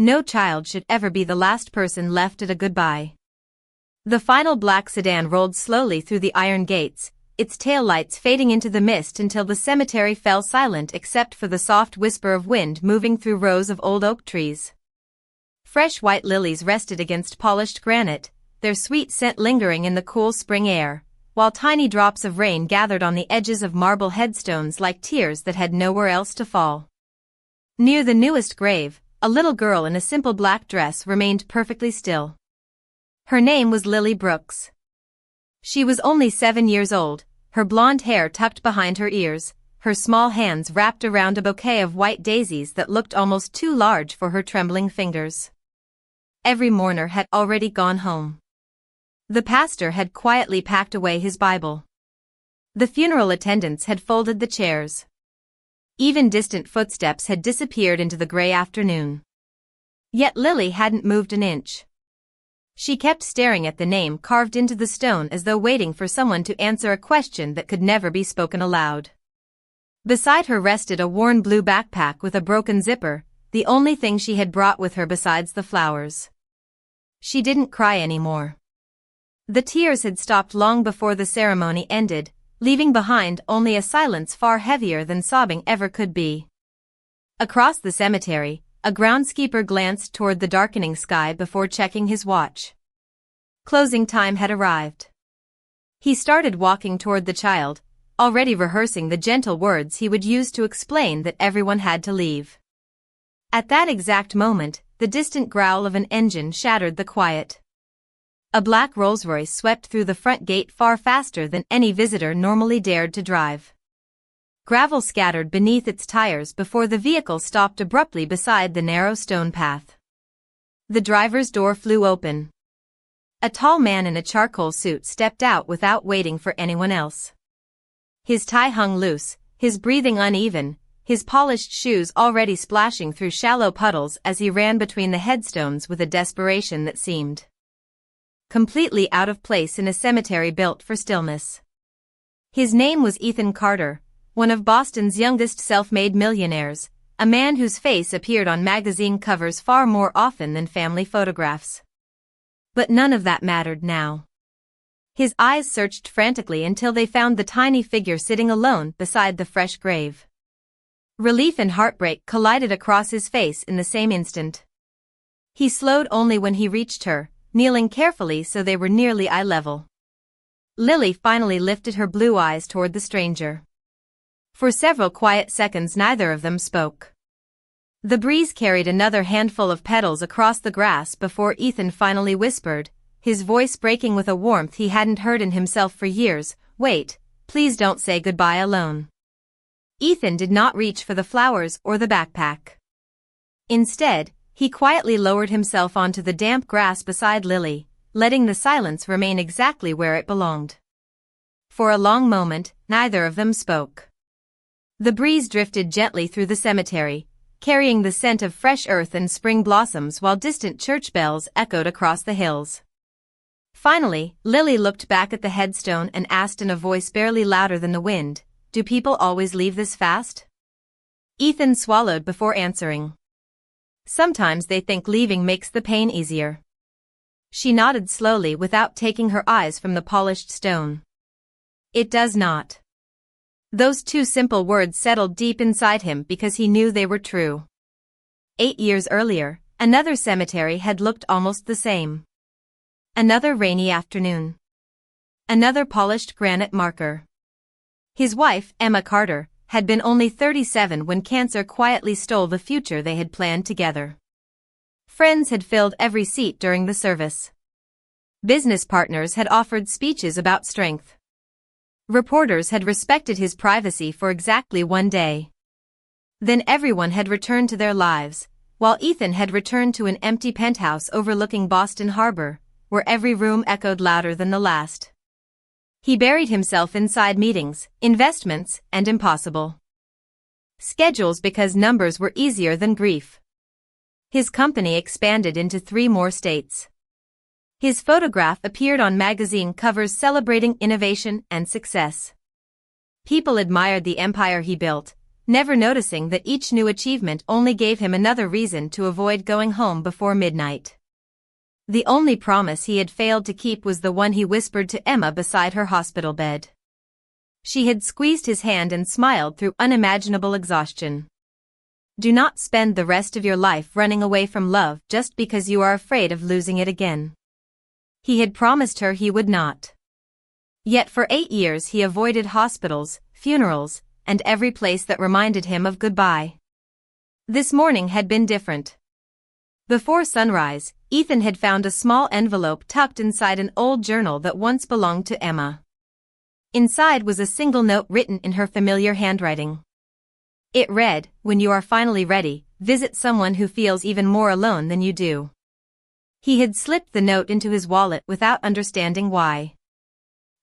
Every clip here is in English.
No child should ever be the last person left at a goodbye. The final black sedan rolled slowly through the iron gates, its taillights fading into the mist until the cemetery fell silent except for the soft whisper of wind moving through rows of old oak trees. Fresh white lilies rested against polished granite, their sweet scent lingering in the cool spring air, while tiny drops of rain gathered on the edges of marble headstones like tears that had nowhere else to fall. Near the newest grave, a little girl in a simple black dress remained perfectly still. Her name was Lily Brooks. She was only 7 years old, her blonde hair tucked behind her ears, her small hands wrapped around a bouquet of white daisies that looked almost too large for her trembling fingers. Every mourner had already gone home. The pastor had quietly packed away his Bible. The funeral attendants had folded the chairs. Even distant footsteps had disappeared into the gray afternoon. Yet Lily hadn't moved an inch. She kept staring at the name carved into the stone as though waiting for someone to answer a question that could never be spoken aloud. Beside her rested a worn blue backpack with a broken zipper, the only thing she had brought with her besides the flowers. She didn't cry anymore. The tears had stopped long before the ceremony ended, leaving behind only a silence far heavier than sobbing ever could be. Across the cemetery, a groundskeeper glanced toward the darkening sky before checking his watch. Closing time had arrived. He started walking toward the child, already rehearsing the gentle words he would use to explain that everyone had to leave. At that exact moment, the distant growl of an engine shattered the quiet. A black Rolls-Royce swept through the front gate far faster than any visitor normally dared to drive. Gravel scattered beneath its tires before the vehicle stopped abruptly beside the narrow stone path. The driver's door flew open. A tall man in a charcoal suit stepped out without waiting for anyone else. His tie hung loose, his breathing uneven, his polished shoes already splashing through shallow puddles as he ran between the headstones with a desperation that seemed completely out of place in a cemetery built for stillness. His name was Ethan Carter, one of Boston's youngest self-made millionaires, a man whose face appeared on magazine covers far more often than family photographs. But none of that mattered now. His eyes searched frantically until they found the tiny figure sitting alone beside the fresh grave. Relief and heartbreak collided across his face in the same instant. He slowed only when he reached her, kneeling carefully so they were nearly eye level. Lily finally lifted her blue eyes toward the stranger. For several quiet seconds neither of them spoke. The breeze carried another handful of petals across the grass before Ethan finally whispered, his voice breaking with a warmth he hadn't heard in himself for years, "Wait, please don't say goodbye alone." Ethan did not reach for the flowers or the backpack. Instead, he quietly lowered himself onto the damp grass beside Lily, letting the silence remain exactly where it belonged. For a long moment, neither of them spoke. The breeze drifted gently through the cemetery, carrying the scent of fresh earth and spring blossoms while distant church bells echoed across the hills. Finally, Lily looked back at the headstone and asked in a voice barely louder than the wind, "Do people always leave this fast?" Ethan swallowed before answering. "Sometimes they think leaving makes the pain easier." She nodded slowly without taking her eyes from the polished stone. "It does not." Those two simple words settled deep inside him because he knew they were true. 8 years earlier, another cemetery had looked almost the same. Another rainy afternoon. Another polished granite marker. His wife, Emma Carter, had been only 37 when cancer quietly stole the future they had planned together. Friends had filled every seat during the service. Business partners had offered speeches about strength. Reporters had respected his privacy for exactly 1 day. Then everyone had returned to their lives, while Ethan had returned to an empty penthouse overlooking Boston Harbor, where every room echoed louder than the last. He buried himself inside meetings, investments, and impossible schedules because numbers were easier than grief. His company expanded into 3 more states. His photograph appeared on magazine covers celebrating innovation and success. People admired the empire he built, never noticing that each new achievement only gave him another reason to avoid going home before midnight. The only promise he had failed to keep was the one he whispered to Emma beside her hospital bed. She had squeezed his hand and smiled through unimaginable exhaustion. Do not spend the rest of your life running away from love just because you are afraid of losing it again. He had promised her he would not. Yet for 8 years he avoided hospitals, funerals, and every place that reminded him of goodbye. This morning had been different. Before sunrise, Ethan had found a small envelope tucked inside an old journal that once belonged to Emma. Inside was a single note written in her familiar handwriting. It read, "When you are finally ready, visit someone who feels even more alone than you do." He had slipped the note into his wallet without understanding why.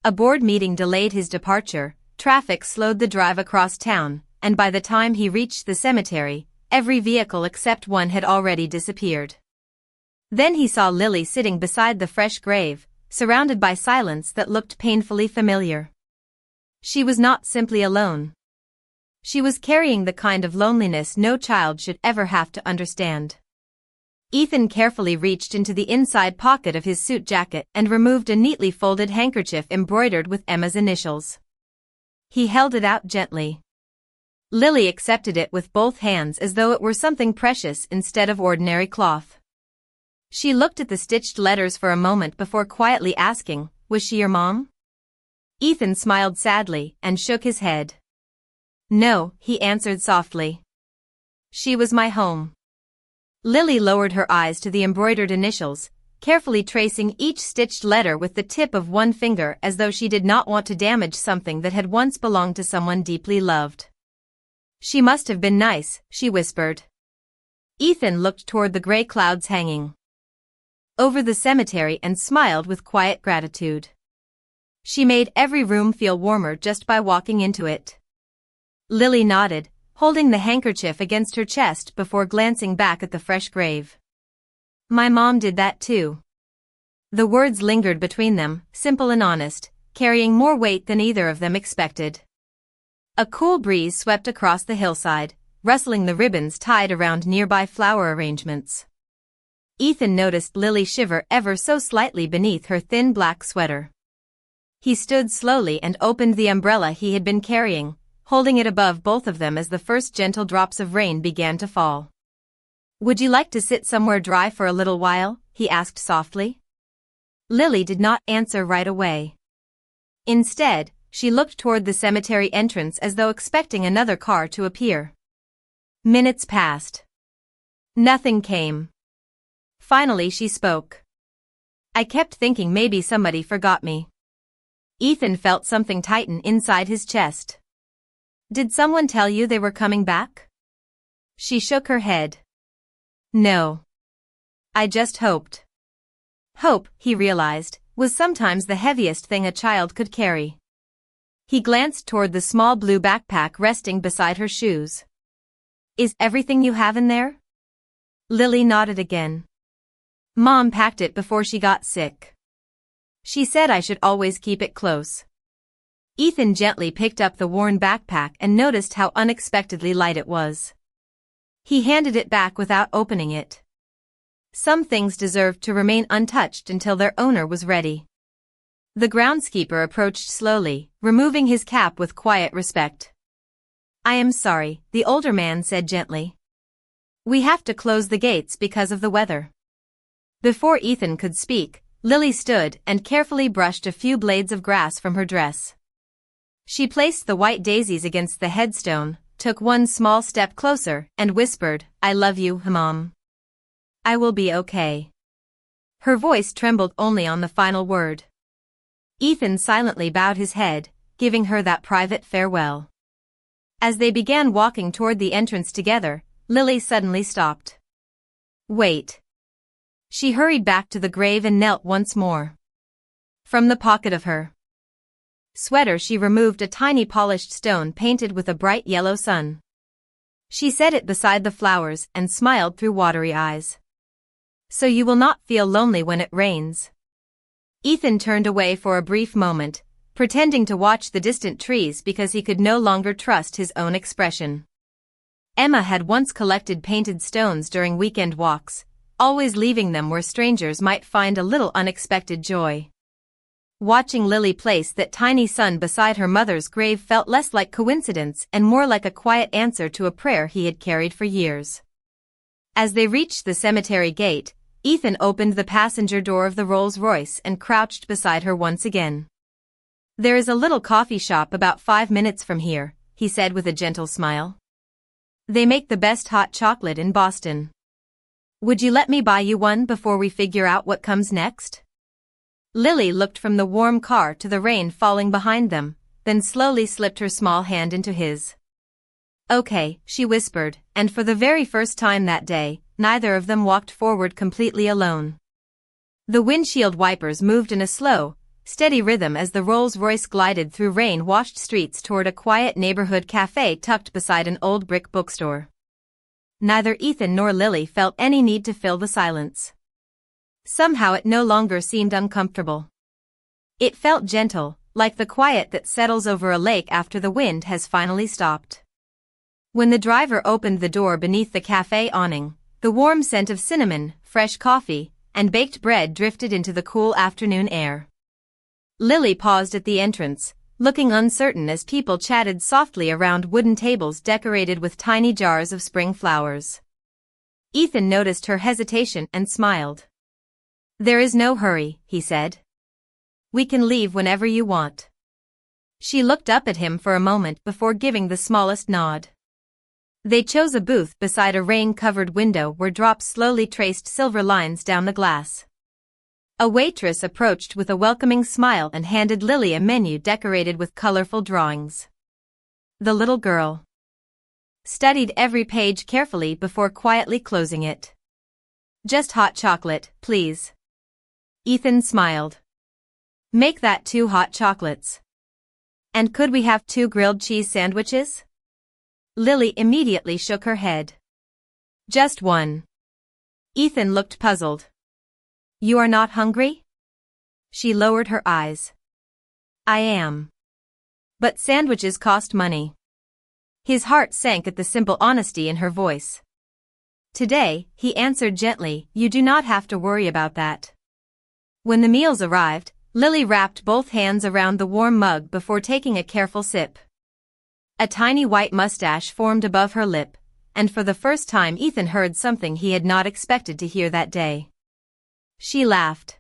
A board meeting delayed his departure, traffic slowed the drive across town, and by the time he reached the cemetery, every vehicle except one had already disappeared. Then he saw Lily sitting beside the fresh grave, surrounded by silence that looked painfully familiar. She was not simply alone. She was carrying the kind of loneliness no child should ever have to understand. Ethan carefully reached into the inside pocket of his suit jacket and removed a neatly folded handkerchief embroidered with Emma's initials. He held it out gently. Lily accepted it with both hands as though it were something precious instead of ordinary cloth. She looked at the stitched letters for a moment before quietly asking, "Was she your mom?" Ethan smiled sadly and shook his head. "No," he answered softly. "She was my home." Lily lowered her eyes to the embroidered initials, carefully tracing each stitched letter with the tip of one finger as though she did not want to damage something that had once belonged to someone deeply loved. "She must have been nice," she whispered. Ethan looked toward the gray clouds hanging over the cemetery and smiled with quiet gratitude. She made every room feel warmer just by walking into it. Lily nodded, holding the handkerchief against her chest before glancing back at the fresh grave. "My mom did that too." The words lingered between them, simple and honest, carrying more weight than either of them expected. A cool breeze swept across the hillside, rustling the ribbons tied around nearby flower arrangements. Ethan noticed Lily shiver ever so slightly beneath her thin black sweater. He stood slowly and opened the umbrella he had been carrying, holding it above both of them as the first gentle drops of rain began to fall. "Would you like to sit somewhere dry for a little while?" he asked softly. Lily did not answer right away. Instead, she looked toward the cemetery entrance as though expecting another car to appear. Minutes passed. Nothing came. Finally she spoke. "I kept thinking maybe somebody forgot me." Ethan felt something tighten inside his chest. "Did someone tell you they were coming back?" She shook her head. "No. I just hoped." Hope, he realized, was sometimes the heaviest thing a child could carry. He glanced toward the small blue backpack resting beside her shoes. "Is everything you have in there?" Lily nodded again. "Mom packed it before she got sick. She said I should always keep it close." Ethan gently picked up the worn backpack and noticed how unexpectedly light it was. He handed it back without opening it. Some things deserved to remain untouched until their owner was ready. The groundskeeper approached slowly, removing his cap with quiet respect. "I am sorry," the older man said gently. "We have to close the gates because of the weather." Before Ethan could speak, Lily stood and carefully brushed a few blades of grass from her dress. She placed the white daisies against the headstone, took one small step closer, and whispered, "I love you, Mom. I will be okay." Her voice trembled only on the final word. Ethan silently bowed his head, giving her that private farewell. As they began walking toward the entrance together, Lily suddenly stopped. "Wait." She hurried back to the grave and knelt once more. From the pocket of her sweater she removed a tiny polished stone painted with a bright yellow sun. She set it beside the flowers and smiled through watery eyes. "So you will not feel lonely when it rains." Ethan turned away for a brief moment, pretending to watch the distant trees because he could no longer trust his own expression. Emma had once collected painted stones during weekend walks, always leaving them where strangers might find a little unexpected joy. Watching Lily place that tiny sun beside her mother's grave felt less like coincidence and more like a quiet answer to a prayer he had carried for years. As they reached the cemetery gate, Ethan opened the passenger door of the Rolls-Royce and crouched beside her once again. "There is a little coffee shop about 5 minutes from here," he said with a gentle smile. "They make the best hot chocolate in Boston. Would you let me buy you one before we figure out what comes next?" Lily looked from the warm car to the rain falling behind them, then slowly slipped her small hand into his. "Okay," she whispered, and for the very first time that day, neither of them walked forward completely alone. The windshield wipers moved in a slow, steady rhythm as the Rolls-Royce glided through rain-washed streets toward a quiet neighborhood cafe tucked beside an old brick bookstore. Neither Ethan nor Lily felt any need to fill the silence. Somehow it no longer seemed uncomfortable. It felt gentle, like the quiet that settles over a lake after the wind has finally stopped. When the driver opened the door beneath the cafe awning, the warm scent of cinnamon, fresh coffee, and baked bread drifted into the cool afternoon air. Lily paused at the entrance, looking uncertain as people chatted softly around wooden tables decorated with tiny jars of spring flowers. Ethan noticed her hesitation and smiled. "There is no hurry," he said. "We can leave whenever you want." She looked up at him for a moment before giving the smallest nod. They chose a booth beside a rain-covered window where drops slowly traced silver lines down the glass. A waitress approached with a welcoming smile and handed Lily a menu decorated with colorful drawings. The little girl studied every page carefully before quietly closing it. "Just hot chocolate, please." Ethan smiled. "Make that 2 hot chocolates. And could we have 2 grilled cheese sandwiches?" Lily immediately shook her head. "Just 1." Ethan looked puzzled. "You are not hungry?" She lowered her eyes. "I am. But sandwiches cost money." His heart sank at the simple honesty in her voice. "Today," he answered gently, "you do not have to worry about that." When the meals arrived, Lily wrapped both hands around the warm mug before taking a careful sip. A tiny white mustache formed above her lip, and for the first time Ethan heard something he had not expected to hear that day. She laughed.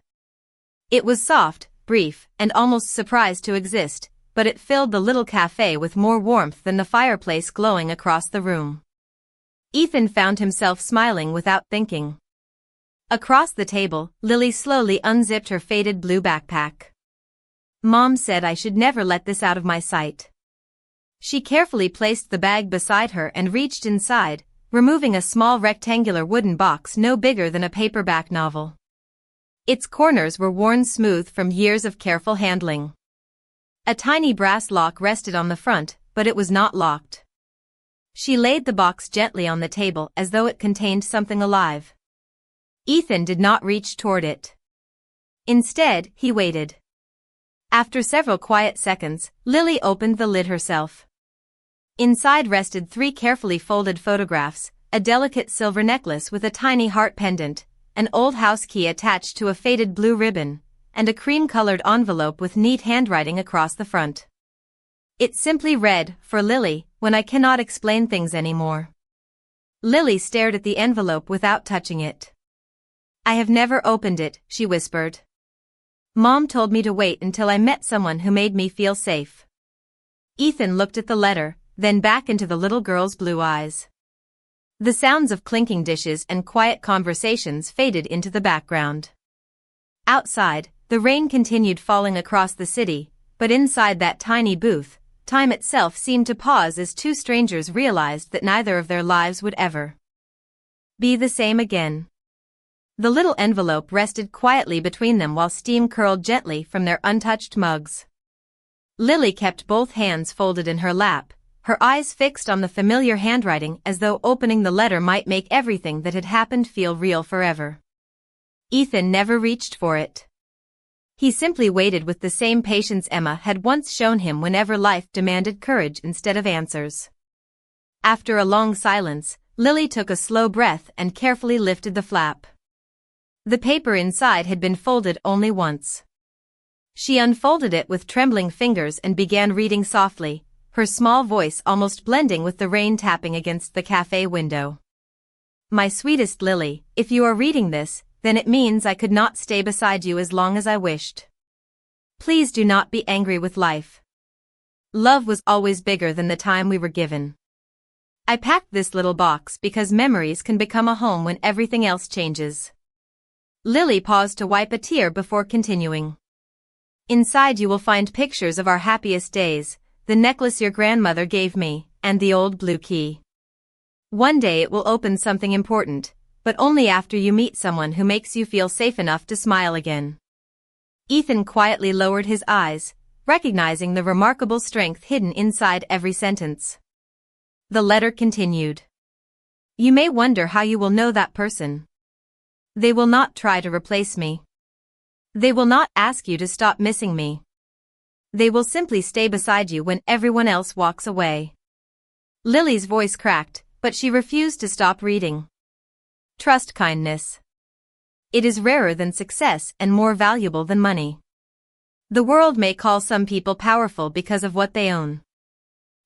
It was soft, brief, and almost surprised to exist, but it filled the little cafe with more warmth than the fireplace glowing across the room. Ethan found himself smiling without thinking. Across the table, Lily slowly unzipped her faded blue backpack. "Mom said I should never let this out of my sight." She carefully placed the bag beside her and reached inside, removing a small rectangular wooden box no bigger than a paperback novel. Its corners were worn smooth from years of careful handling. A tiny brass lock rested on the front, but it was not locked. She laid the box gently on the table as though it contained something alive. Ethan did not reach toward it. Instead, he waited. After several quiet seconds, Lily opened the lid herself. Inside rested 3 carefully folded photographs, a delicate silver necklace with a tiny heart pendant, an old house key attached to a faded blue ribbon, and a cream-colored envelope with neat handwriting across the front. It simply read, "For Lily, when I cannot explain things anymore." Lily stared at the envelope without touching it. "I have never opened it," she whispered. "Mom told me to wait until I met someone who made me feel safe." Ethan looked at the letter, then back into the little girl's blue eyes. The sounds of clinking dishes and quiet conversations faded into the background. Outside, the rain continued falling across the city, but inside that tiny booth, time itself seemed to pause as 2 strangers realized that neither of their lives would ever be the same again. The little envelope rested quietly between them while steam curled gently from their untouched mugs. Lily kept both hands folded in her lap, her eyes fixed on the familiar handwriting as though opening the letter might make everything that had happened feel real forever. Ethan never reached for it. He simply waited with the same patience Emma had once shown him whenever life demanded courage instead of answers. After a long silence, Lily took a slow breath and carefully lifted the flap. The paper inside had been folded only once. She unfolded it with trembling fingers and began reading softly, her small voice almost blending with the rain tapping against the cafe window. My sweetest Lily, if you are reading this, then it means I could not stay beside you as long as I wished. Please do not be angry with life. Love was always bigger than the time we were given. I packed this little box because memories can become a home when everything else changes. Lily paused to wipe a tear before continuing. Inside you will find pictures of our happiest days, the necklace your grandmother gave me, and the old blue key. One day it will open something important, but only after you meet someone who makes you feel safe enough to smile again. Ethan quietly lowered his eyes, recognizing the remarkable strength hidden inside every sentence. The letter continued. You may wonder how you will know that person. They will not try to replace me. They will not ask you to stop missing me. They will simply stay beside you when everyone else walks away. Lily's voice cracked, but she refused to stop reading. Trust kindness. It is rarer than success and more valuable than money. The world may call some people powerful because of what they own.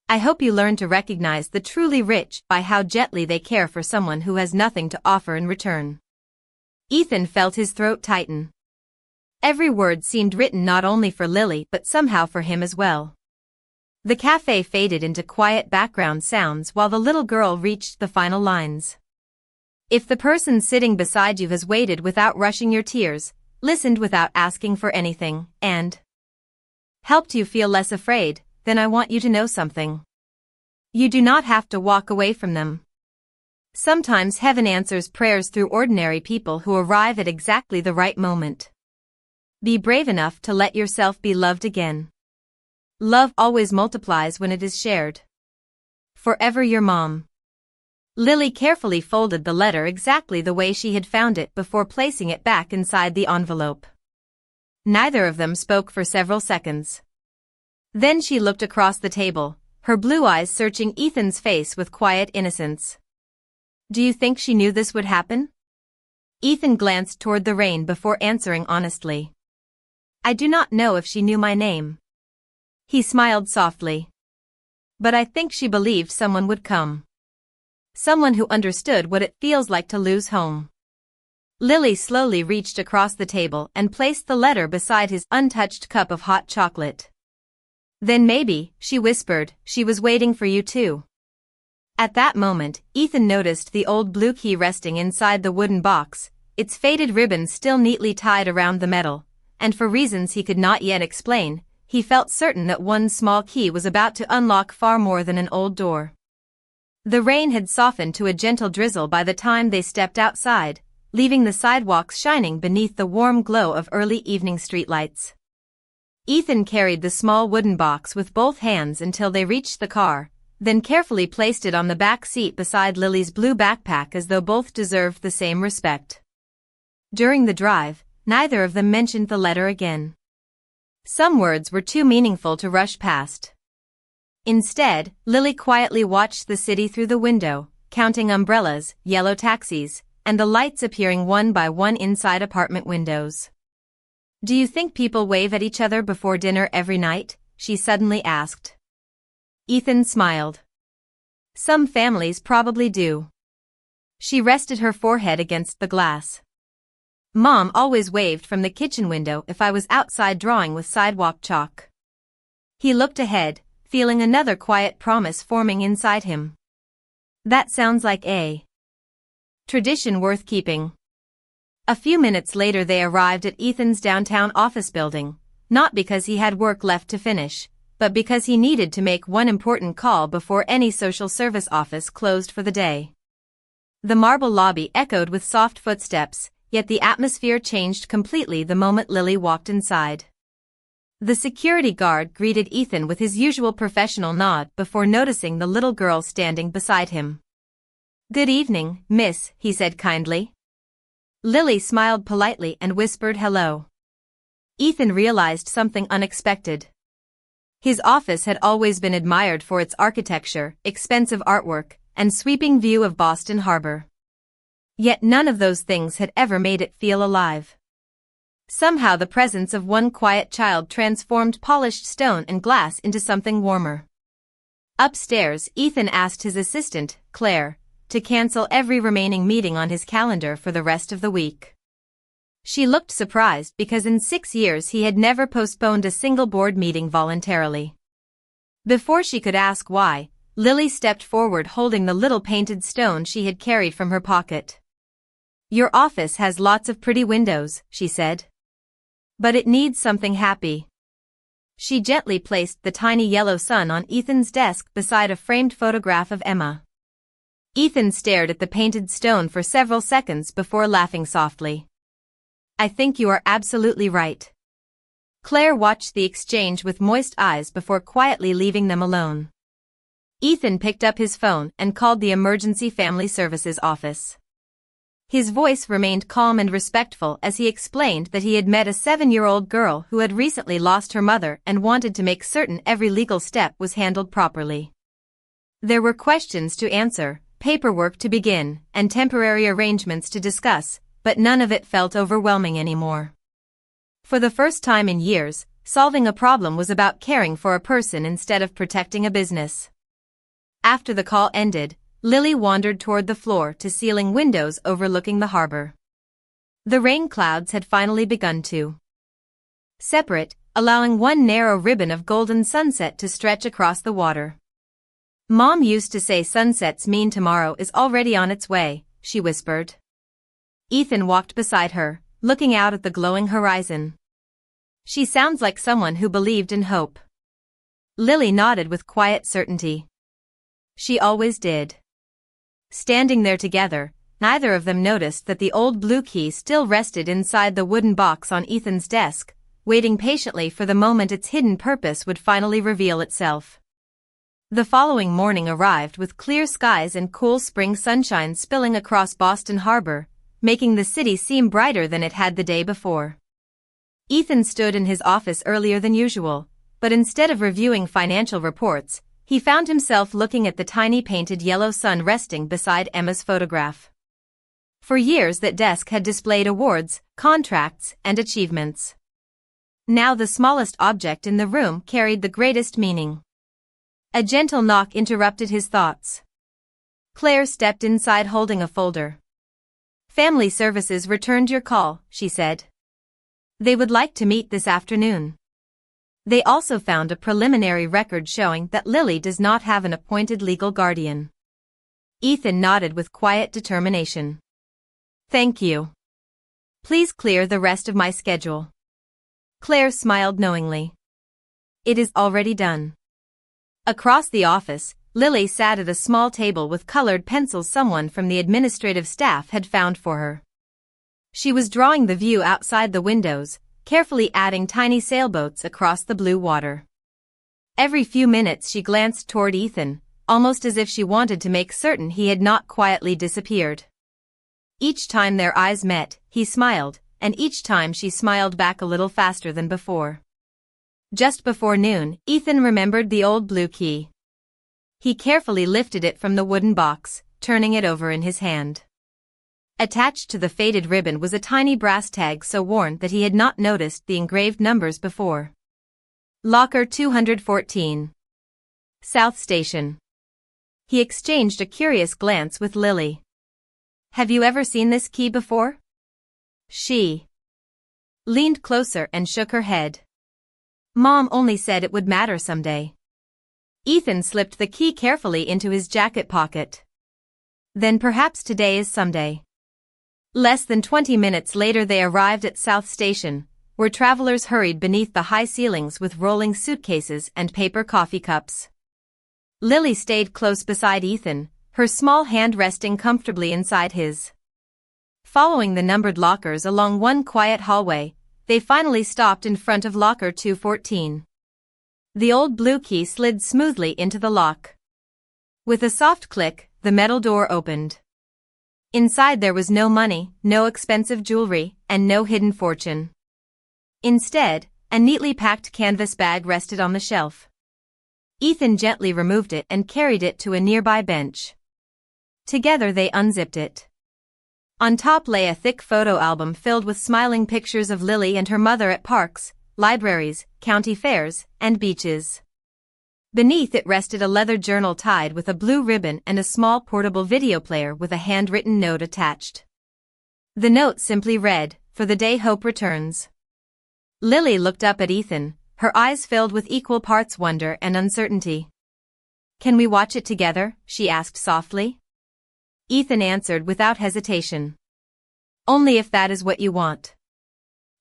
I hope you learn to recognize the truly rich by how gently they care for someone who has nothing to offer in return. Ethan felt his throat tighten. Every word seemed written not only for Lily but somehow for him as well. The cafe faded into quiet background sounds while the little girl reached the final lines. If the person sitting beside you has waited without rushing your tears, listened without asking for anything, and helped you feel less afraid, then I want you to know something. You do not have to walk away from them. Sometimes heaven answers prayers through ordinary people who arrive at exactly the right moment. Be brave enough to let yourself be loved again. Love always multiplies when it is shared. Forever your mom. Lily carefully folded the letter exactly the way she had found it before placing it back inside the envelope. Neither of them spoke for several seconds. Then she looked across the table, her blue eyes searching Ethan's face with quiet innocence. Do you think she knew this would happen? Ethan glanced toward the rain before answering honestly. I do not know if she knew my name. He smiled softly. But I think she believed someone would come. Someone who understood what it feels like to lose home. Lily slowly reached across the table and placed the letter beside his untouched cup of hot chocolate. Then maybe, she whispered, she was waiting for you too. At that moment, Ethan noticed the old blue key resting inside the wooden box, its faded ribbon still neatly tied around the metal, and for reasons he could not yet explain, he felt certain that one small key was about to unlock far more than an old door. The rain had softened to a gentle drizzle by the time they stepped outside, leaving the sidewalks shining beneath the warm glow of early evening streetlights. Ethan carried the small wooden box with both hands until they reached the car, then carefully placed it on the back seat beside Lily's blue backpack as though both deserved the same respect. During the drive, neither of them mentioned the letter again. Some words were too meaningful to rush past. Instead, Lily quietly watched the city through the window, counting umbrellas, yellow taxis, and the lights appearing one by one inside apartment windows. Do you think people wave at each other before dinner every night? She suddenly asked. Ethan smiled. Some families probably do. She rested her forehead against the glass. Mom always waved from the kitchen window if I was outside drawing with sidewalk chalk. He looked ahead, feeling another quiet promise forming inside him. That sounds like a tradition worth keeping. A few minutes later they arrived at Ethan's downtown office building, not because he had work left to finish, but because he needed to make one important call before any social service office closed for the day. The marble lobby echoed with soft footsteps, yet the atmosphere changed completely the moment Lily walked inside. The security guard greeted Ethan with his usual professional nod before noticing the little girl standing beside him. Good evening, miss, he said kindly. Lily smiled politely and whispered hello. Ethan realized something unexpected. His office had always been admired for its architecture, expensive artwork, and sweeping view of Boston Harbor. Yet none of those things had ever made it feel alive. Somehow the presence of one quiet child transformed polished stone and glass into something warmer. Upstairs, Ethan asked his assistant, Claire, to cancel every remaining meeting on his calendar for the rest of the week. She looked surprised because in 6 years he had never postponed a single board meeting voluntarily. Before she could ask why, Lily stepped forward holding the little painted stone she had carried from her pocket. "Your office has lots of pretty windows," she said. "But it needs something happy." She gently placed the tiny yellow sun on Ethan's desk beside a framed photograph of Emma. Ethan stared at the painted stone for several seconds before laughing softly. "I think you are absolutely right." Claire watched the exchange with moist eyes before quietly leaving them alone. Ethan picked up his phone and called the emergency family services office. His voice remained calm and respectful as he explained that he had met a 7-year-old girl who had recently lost her mother and wanted to make certain every legal step was handled properly. There were questions to answer, paperwork to begin, and temporary arrangements to discuss, but none of it felt overwhelming anymore. For the first time in years, solving a problem was about caring for a person instead of protecting a business. After the call ended, Lily wandered toward the floor-to-ceiling windows overlooking the harbor. The rain clouds had finally begun to separate, allowing one narrow ribbon of golden sunset to stretch across the water. "Mom used to say sunsets mean tomorrow is already on its way," she whispered. Ethan walked beside her, looking out at the glowing horizon. "She sounds like someone who believed in hope." Lily nodded with quiet certainty. She always did. Standing there together, neither of them noticed that the old blue key still rested inside the wooden box on Ethan's desk, waiting patiently for the moment its hidden purpose would finally reveal itself. The following morning arrived with clear skies and cool spring sunshine spilling across Boston Harbor, making the city seem brighter than it had the day before. Ethan stood in his office earlier than usual, but instead of reviewing financial reports, he found himself looking at the tiny painted yellow sun resting beside Emma's photograph. For years that desk had displayed awards, contracts, and achievements. Now the smallest object in the room carried the greatest meaning. A gentle knock interrupted his thoughts. Claire stepped inside holding a folder. "Family Services returned your call," she said. "They would like to meet this afternoon." They also found a preliminary record showing that Lily does not have an appointed legal guardian. Ethan nodded with quiet determination. "Thank you. Please clear the rest of my schedule." Claire smiled knowingly. "It is already done." Across the office, Lily sat at a small table with colored pencils someone from the administrative staff had found for her. She was drawing the view outside the windows, carefully adding tiny sailboats across the blue water. Every few minutes she glanced toward Ethan, almost as if she wanted to make certain he had not quietly disappeared. Each time their eyes met, he smiled, and each time she smiled back a little faster than before. Just before noon, Ethan remembered the old blue key. He carefully lifted it from the wooden box, turning it over in his hand. Attached to the faded ribbon was a tiny brass tag so worn that he had not noticed the engraved numbers before. Locker 214. South Station. He exchanged a curious glance with Lily. "Have you ever seen this key before?" She leaned closer and shook her head. "Mom only said it would matter someday." Ethan slipped the key carefully into his jacket pocket. "Then perhaps today is someday." Less than 20 minutes later they arrived at South Station, where travelers hurried beneath the high ceilings with rolling suitcases and paper coffee cups. Lily stayed close beside Ethan, her small hand resting comfortably inside his. Following the numbered lockers along one quiet hallway, they finally stopped in front of locker 214. The old blue key slid smoothly into the lock. With a soft click, the metal door opened. Inside there was no money, no expensive jewelry, and no hidden fortune. Instead, a neatly packed canvas bag rested on the shelf. Ethan gently removed it and carried it to a nearby bench. Together they unzipped it. On top lay a thick photo album filled with smiling pictures of Lily and her mother at parks, libraries, county fairs, and beaches. Beneath it rested a leather journal tied with a blue ribbon and a small portable video player with a handwritten note attached. The note simply read, "For the day hope returns." Lily looked up at Ethan, her eyes filled with equal parts wonder and uncertainty. "Can we watch it together?" she asked softly. Ethan answered without hesitation. "Only if that is what you want."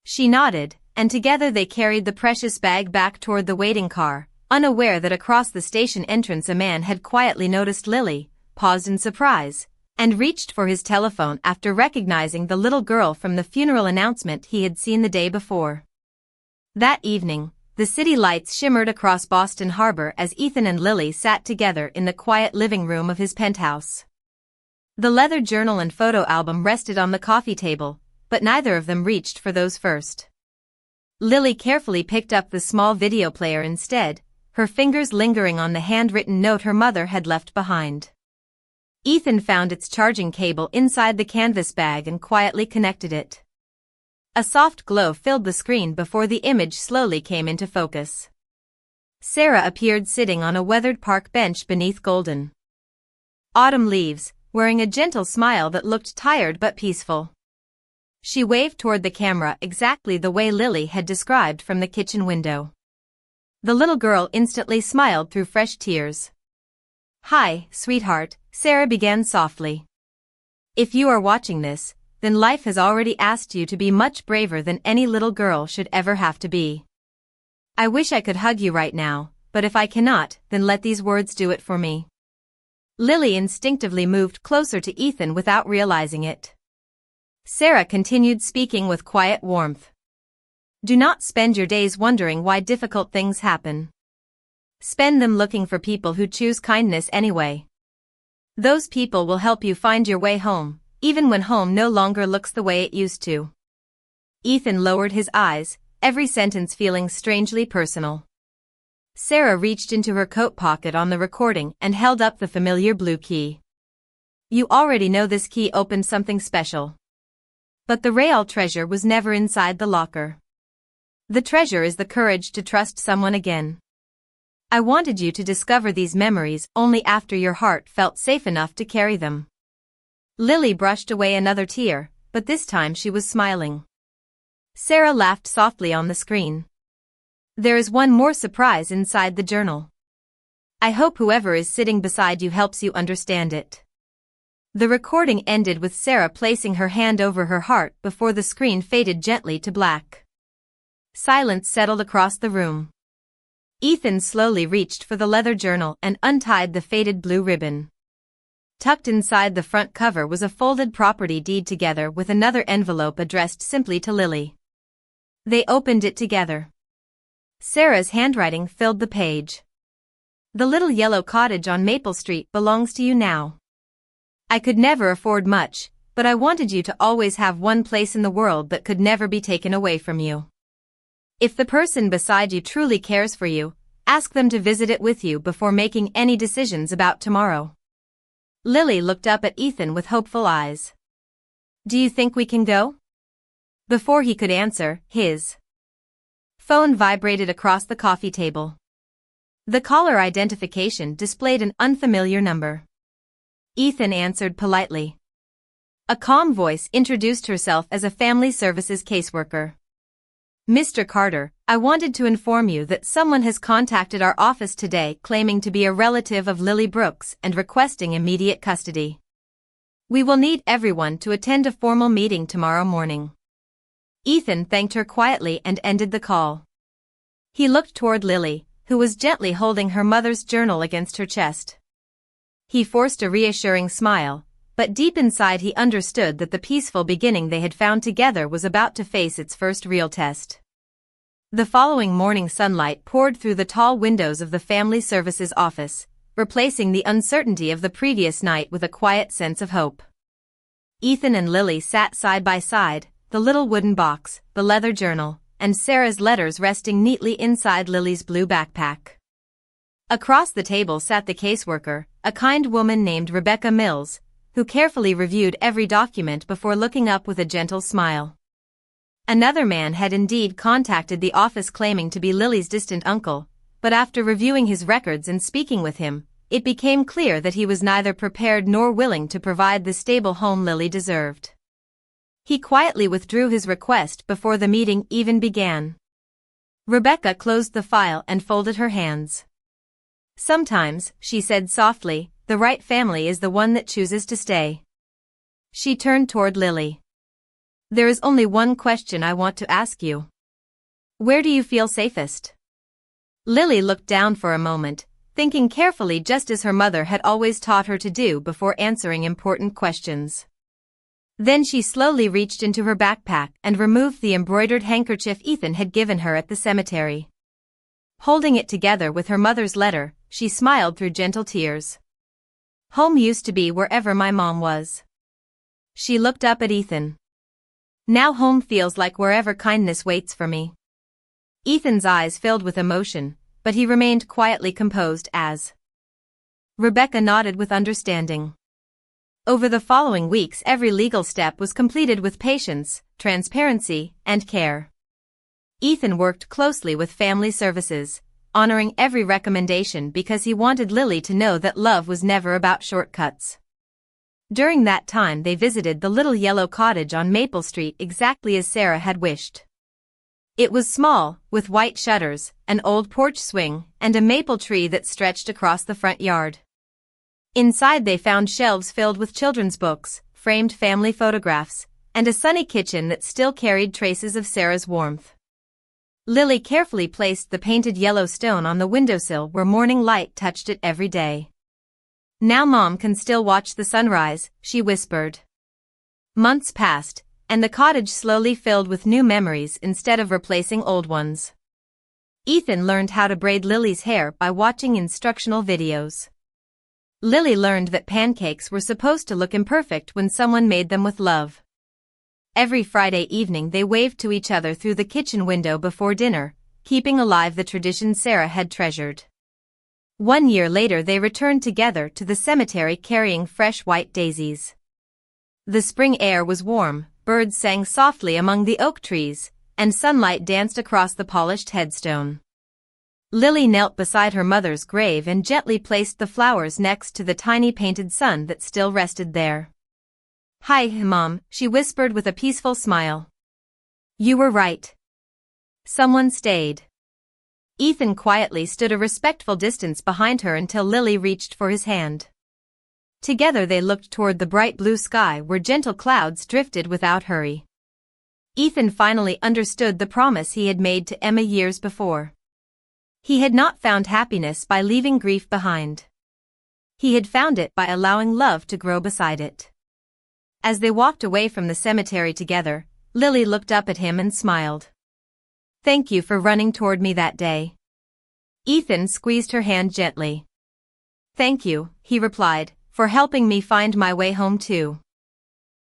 She nodded, and together they carried the precious bag back toward the waiting car, unaware that across the station entrance a man had quietly noticed Lily, paused in surprise, and reached for his telephone after recognizing the little girl from the funeral announcement he had seen the day before. That evening, the city lights shimmered across Boston Harbor as Ethan and Lily sat together in the quiet living room of his penthouse. The leather journal and photo album rested on the coffee table, but neither of them reached for those first. Lily carefully picked up the small video player instead, her fingers lingering on the handwritten note her mother had left behind. Ethan found its charging cable inside the canvas bag and quietly connected it. A soft glow filled the screen before the image slowly came into focus. Sarah appeared sitting on a weathered park bench beneath golden autumn leaves, wearing a gentle smile that looked tired but peaceful. She waved toward the camera exactly the way Lily had described from the kitchen window. The little girl instantly smiled through fresh tears. "Hi, sweetheart," Sarah began softly. "If you are watching this, then life has already asked you to be much braver than any little girl should ever have to be. I wish I could hug you right now, but if I cannot, then let these words do it for me." Lily instinctively moved closer to Ethan without realizing it. Sarah continued speaking with quiet warmth. "Do not spend your days wondering why difficult things happen. Spend them looking for people who choose kindness anyway. Those people will help you find your way home, even when home no longer looks the way it used to." Ethan lowered his eyes, every sentence feeling strangely personal. Sarah reached into her coat pocket on the recording and held up the familiar blue key. "You already know this key opened something special. But the real treasure was never inside the locker. The treasure is the courage to trust someone again. I wanted you to discover these memories only after your heart felt safe enough to carry them." Lily brushed away another tear, but this time she was smiling. Sarah laughed softly on the screen. "There is one more surprise inside the journal. I hope whoever is sitting beside you helps you understand it." The recording ended with Sarah placing her hand over her heart before the screen faded gently to black. Silence settled across the room. Ethan slowly reached for the leather journal and untied the faded blue ribbon. Tucked inside the front cover was a folded property deed together with another envelope addressed simply to Lily. They opened it together. Sarah's handwriting filled the page. "The little yellow cottage on Maple Street belongs to you now. I could never afford much, but I wanted you to always have one place in the world that could never be taken away from you. If the person beside you truly cares for you, ask them to visit it with you before making any decisions about tomorrow." Lily looked up at Ethan with hopeful eyes. "Do you think we can go?" Before he could answer, his phone vibrated across the coffee table. The caller identification displayed an unfamiliar number. Ethan answered politely. A calm voice introduced herself as a family services caseworker. "Mr. Carter, I wanted to inform you that someone has contacted our office today claiming to be a relative of Lily Brooks and requesting immediate custody. We will need everyone to attend a formal meeting tomorrow morning." Ethan thanked her quietly and ended the call. He looked toward Lily, who was gently holding her mother's journal against her chest. He forced a reassuring smile, but deep inside he understood that the peaceful beginning they had found together was about to face its first real test. The following morning sunlight poured through the tall windows of the Family Services office, replacing the uncertainty of the previous night with a quiet sense of hope. Ethan and Lily sat side by side, the little wooden box, the leather journal, and Sarah's letters resting neatly inside Lily's blue backpack. Across the table sat the caseworker, a kind woman named Rebecca Mills, who carefully reviewed every document before looking up with a gentle smile. Another man had indeed contacted the office claiming to be Lily's distant uncle, but after reviewing his records and speaking with him, it became clear that he was neither prepared nor willing to provide the stable home Lily deserved. He quietly withdrew his request before the meeting even began. Rebecca closed the file and folded her hands. "Sometimes," she said softly, "the right family is the one that chooses to stay." She turned toward Lily. "There is only one question I want to ask you. Where do you feel safest?" Lily looked down for a moment, thinking carefully just as her mother had always taught her to do before answering important questions. Then she slowly reached into her backpack and removed the embroidered handkerchief Ethan had given her at the cemetery. Holding it together with her mother's letter, she smiled through gentle tears. "Home used to be wherever my mom was." She looked up at Ethan. "Now home feels like wherever kindness waits for me." Ethan's eyes filled with emotion, but he remained quietly composed as Rebecca nodded with understanding. Over the following weeks, every legal step was completed with patience, transparency, and care. Ethan worked closely with family services, honoring every recommendation because he wanted Lily to know that love was never about shortcuts. During that time they visited the little yellow cottage on Maple Street exactly as Sarah had wished. It was small, with white shutters, an old porch swing, and a maple tree that stretched across the front yard. Inside they found shelves filled with children's books, framed family photographs, and a sunny kitchen that still carried traces of Sarah's warmth. Lily carefully placed the painted yellow stone on the windowsill where morning light touched it every day. "Now Mom can still watch the sunrise," she whispered. Months passed, and the cottage slowly filled with new memories instead of replacing old ones. Ethan learned how to braid Lily's hair by watching instructional videos. Lily learned that pancakes were supposed to look imperfect when someone made them with love. Every Friday evening they waved to each other through the kitchen window before dinner, keeping alive the tradition Sarah had treasured. 1 year later they returned together to the cemetery carrying fresh white daisies. The spring air was warm, birds sang softly among the oak trees, and sunlight danced across the polished headstone. Lily knelt beside her mother's grave and gently placed the flowers next to the tiny painted sun that still rested there. "Hi, Mom," she whispered with a peaceful smile. "You were right. Someone stayed." Ethan quietly stood a respectful distance behind her until Lily reached for his hand. Together they looked toward the bright blue sky where gentle clouds drifted without hurry. Ethan finally understood the promise he had made to Emma years before. He had not found happiness by leaving grief behind. He had found it by allowing love to grow beside it. As they walked away from the cemetery together, Lily looked up at him and smiled. "Thank you for running toward me that day." Ethan squeezed her hand gently. "Thank you," he replied, "for helping me find my way home too."